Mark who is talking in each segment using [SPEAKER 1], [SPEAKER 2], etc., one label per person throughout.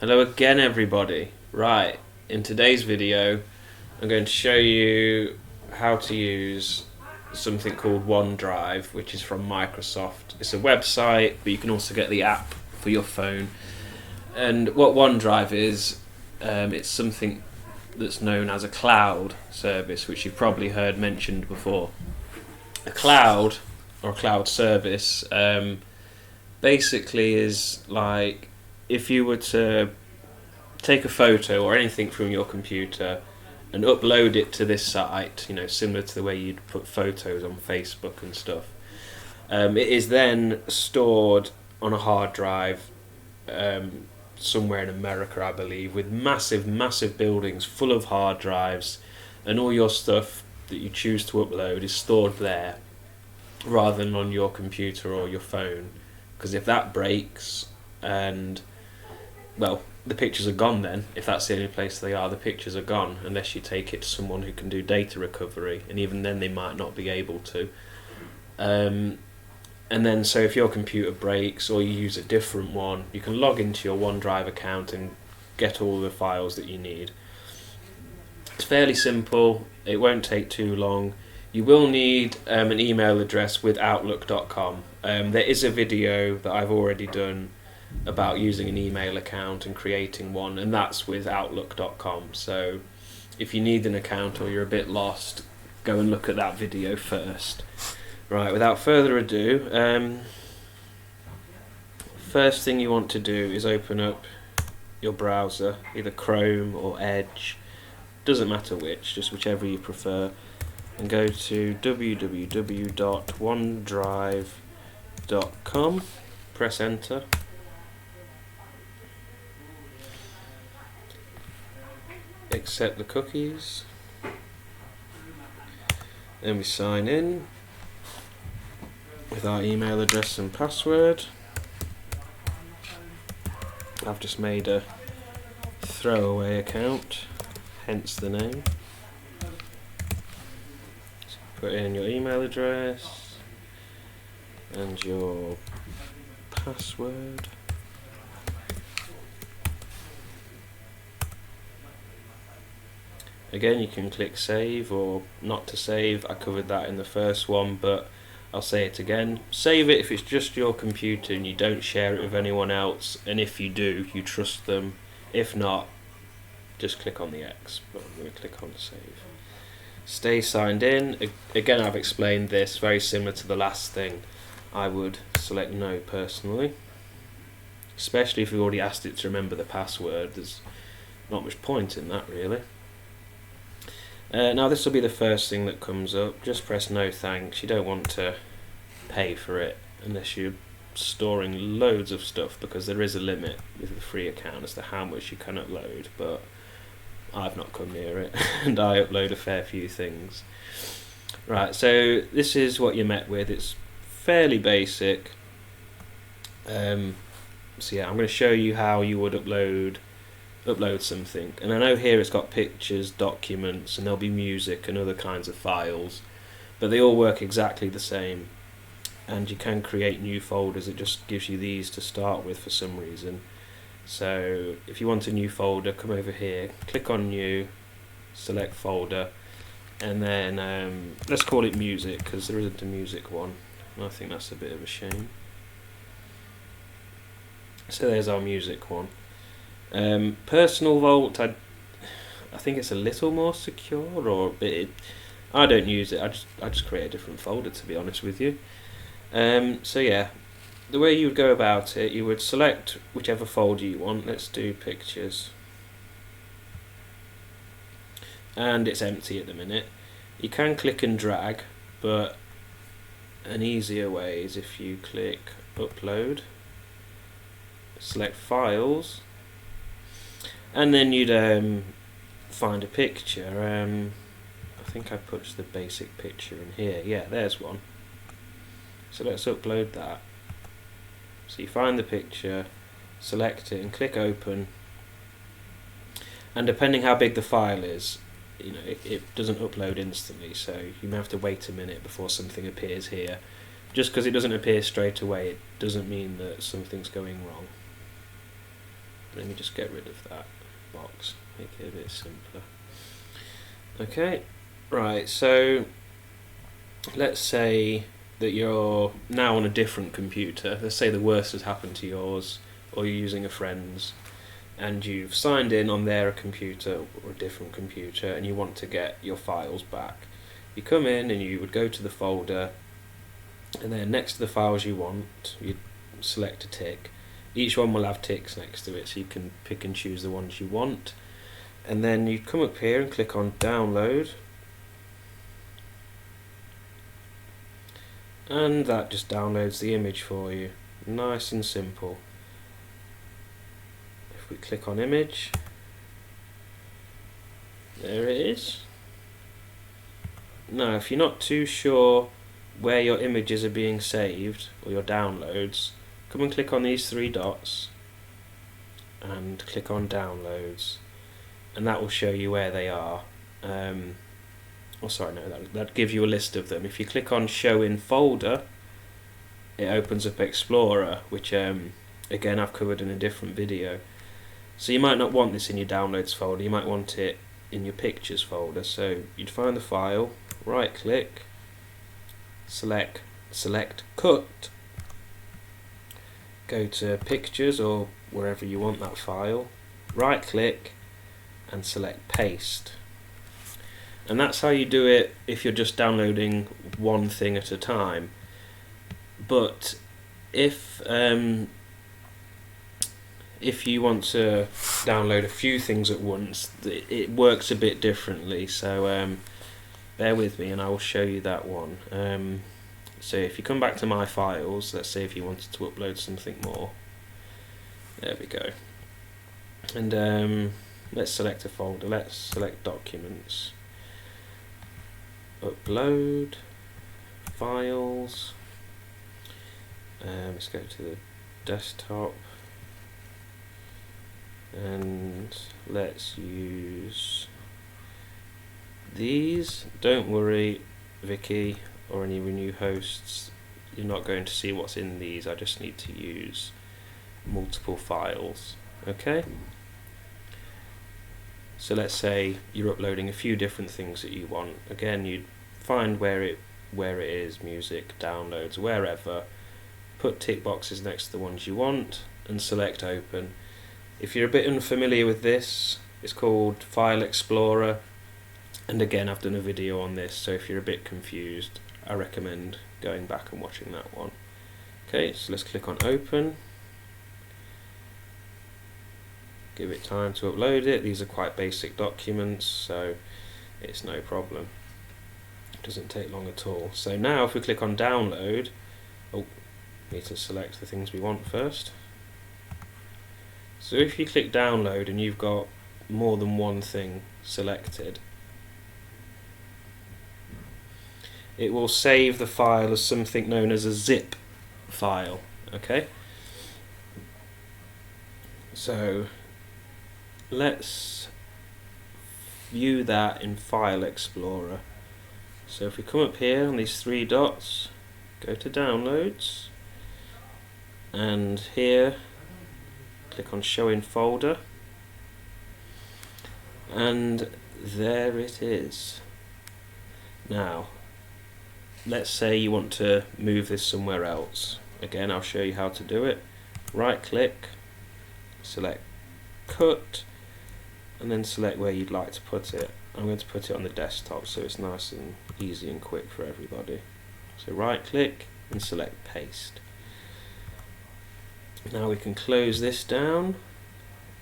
[SPEAKER 1] Hello again, everybody. Right, in today's video I'm going to show you how to use something called OneDrive, which is from Microsoft. It's a website, but you can also get the app for your phone. And what OneDrive is, it's something that's known as a cloud service, which you've probably heard mentioned before. A cloud, or a cloud service, basically is like if you were to take a photo or anything from your computer and upload it to this site, similar to the way you'd put photos on Facebook and stuff. It is then stored on a hard drive somewhere in America, I believe, with massive buildings full of hard drives, and all your stuff that you choose to upload is stored there rather than on your computer or your phone, because if that breaks, and well, the pictures are gone then. If that's the only place they are, the pictures are gone, unless you take it to someone who can do data recovery, and even then they might not be able to. And then, so if your computer breaks or you use a different one, you can log into your OneDrive account and get all the files that you need. It's fairly simple, it won't take too long. You will need an email address with Outlook.com. There is a video that I've already done about using an email account and creating one, and that's with Outlook.com. So if you need an account or you're a bit lost, go and look at that video first. Right, without further ado, first thing you want to do is open up your browser, either Chrome or Edge, doesn't matter which, just whichever you prefer, and go to www.onedrive.com, press enter. Accept the cookies, then we sign in with our email address and password. I've just made a throwaway account, hence the name. So put in your email address and your password. Again, you can click save or not to save. I covered that in the first one, but I'll say it again. Save it if it's just your computer and you don't share it with anyone else, and if you do, you trust them. If not, just click on the X, but I'm going to click on save. Stay signed in. Again, I've explained this, very similar to the last thing. I would select no personally, especially if you've already asked it to remember the password. There's not much point in that, really. Now this will be the first thing that comes up. Just press no thanks. You don't want to pay for it unless you're storing loads of stuff, because there is a limit with the free account as to how much you can upload, but I've not come near it and I upload a fair few things. Right, so this is what you're met with. It's fairly basic. So yeah, I'm going to show you how you would upload something, and I know here it's got pictures, documents, and there'll be music and other kinds of files, but they all work exactly the same, and you can create new folders. It just gives you these to start with for some reason. So if you want a new folder, come over here, click on new, select folder, and then let's call it music, because there isn't a music one, and I think that's a bit of a shame. So there's our music one. Personal Vault, I think it's a little more secure, or I don't use it. I just create a different folder, to be honest with you. So yeah, the way you would go about it, you would select whichever folder you want. Let's do pictures, and it's empty at the minute. You can click and drag, but an easier way is if you click upload, select files, and then you'd find a picture. I think I put the basic picture in here. Yeah, there's one. So let's upload that. So you find the picture, select it and click open, and depending how big the file is, it doesn't upload instantly, so you may have to wait a minute before something appears here. Just because it doesn't appear straight away, it doesn't mean that something's going wrong. Let me just get rid of that box, make it a bit simpler. Okay, right, so let's say that you're now on a different computer. Let's say the worst has happened to yours, or you're using a friend's, and you've signed in on their computer or a different computer, and you want to get your files back. You come in and you would go to the folder, and then next to the files you want, you'd select a tick. Each one will have ticks next to it, so you can pick and choose the ones you want. And then you come up here and click on download, and that just downloads the image for you. Nice and simple. If we click on image, there it is. Now if you're not too sure where your images are being saved, or your downloads, come and click on these three dots and click on downloads, and that will show you where they are. Oh sorry, no, that gives you a list of them. If you click on show in folder, it opens up Explorer, which again I've covered in a different video. So you might not want this in your downloads folder, you might want it in your pictures folder. So you'd find the file, right click, select cut, go to pictures or wherever you want that file, right click and select paste. And that's how you do it if you're just downloading one thing at a time. But if you want to download a few things at once, it works a bit differently. So bear with me and I will show you that one. So if you come back to my files, let's say if you wanted to upload something more, there we go. And let's select a folder, let's select documents, upload, files, let's go to the desktop, and let's use these. Don't worry, Vicky, or any new hosts, you're not going to see what's in these. I just need to use multiple files. Okay, so let's say you're uploading a few different things that you want. Again, you'd find where it is, music, downloads, wherever, put tick boxes next to the ones you want and select open. If you're a bit unfamiliar with this, it's called File Explorer, and again I've done a video on this, so if you're a bit confused I recommend going back and watching that one. Okay, so let's click on open, give it time to upload it. These are quite basic documents, so it's no problem, it doesn't take long at all. So now if we click on download, need to select the things we want first. So if you click download and you've got more than one thing selected, it will save the file as something known as a zip file. Okay, so let's view that in File Explorer. So if we come up here on these three dots, go to downloads, and here click on show in folder, and there it is. Now let's say you want to move this somewhere else. Again, I'll show you how to do it. Right click, select cut, and then select where you'd like to put it. I'm going to put it on the desktop so it's nice and easy and quick for everybody. So right click and select paste. Now we can close this down,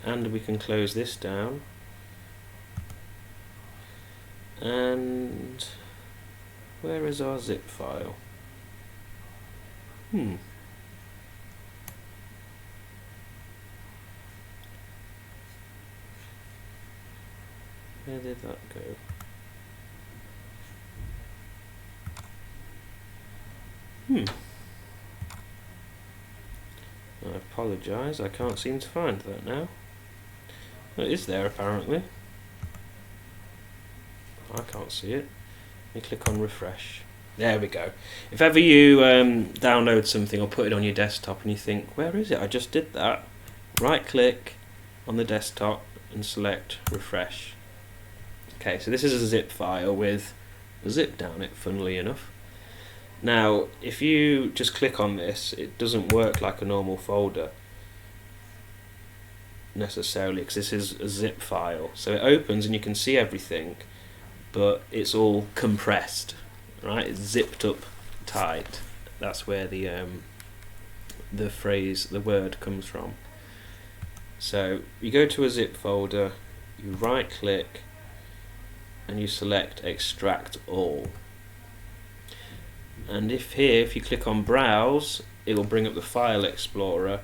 [SPEAKER 1] and we can close this down, and where is our zip file? Where did that go? I apologise, I can't seem to find that now. It is there apparently. I can't see it. Let me click on refresh. There we go. If ever you download something or put it on your desktop and you think, where is it? I just did that. Right click, on the desktop and select refresh. Okay, so this is a zip file with a zip down it, funnily enough. Now, if you just click on this, it doesn't work like a normal folder necessarily, because this is a zip file. So it opens and you can see everything, but it's all compressed, right? It's zipped up tight. That's where the phrase, the word comes from. So you go to a zip folder, you right click, and you select extract all. And if you click on browse, it will bring up the file explorer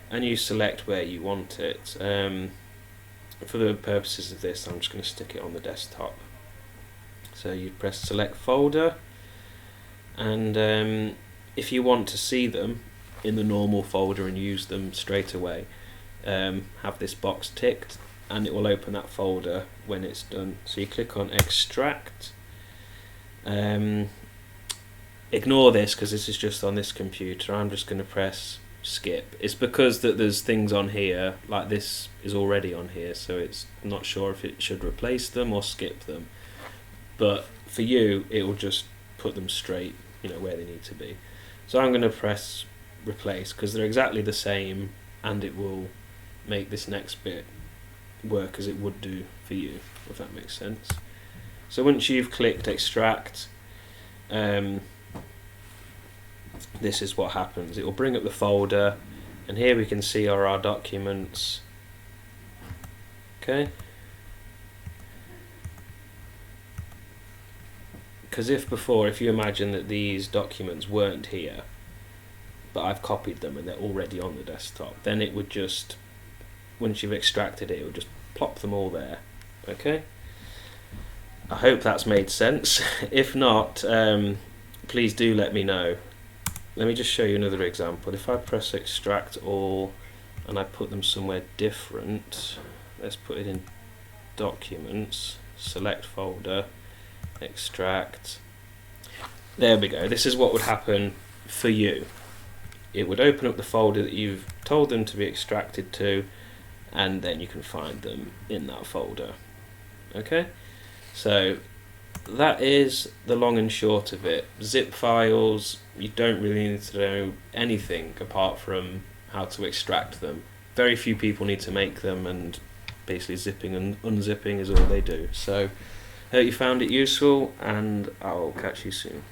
[SPEAKER 1] and you select where you want it. For the purposes of this, I'm just going to stick it on the desktop. So you press select folder, and if you want to see them in the normal folder and use them straight away, have this box ticked and it will open that folder when it's done. So you click on extract. Ignore this because this is just on this computer. I'm just going to press skip. It's because that there's things on here, like this is already on here, so it's not sure if it should replace them or skip them. But for you, it will just put them straight, where they need to be. So I'm going to press replace because they're exactly the same, and it will make this next bit work as it would do for you, if that makes sense. So once you've clicked extract, this is what happens. It will bring up the folder, and here we can see our documents. Okay. Because if you imagine that these documents weren't here, but I've copied them and they're already on the desktop, then it would just, once you've extracted it, it would just plop them all there. Okay. I hope that's made sense. If not, please do let me know. Let me just show you another example. If I press extract all and I put them somewhere different, let's put it in documents, select folder, extract. There we go. This is what would happen for you. It would open up the folder that you've told them to be extracted to, and then you can find them in that folder. Okay? So that is the long and short of it. Zip files, you don't really need to know anything apart from how to extract them. Very few people need to make them, and basically zipping and unzipping is all they do. So I hope you found it useful, and I'll catch you soon.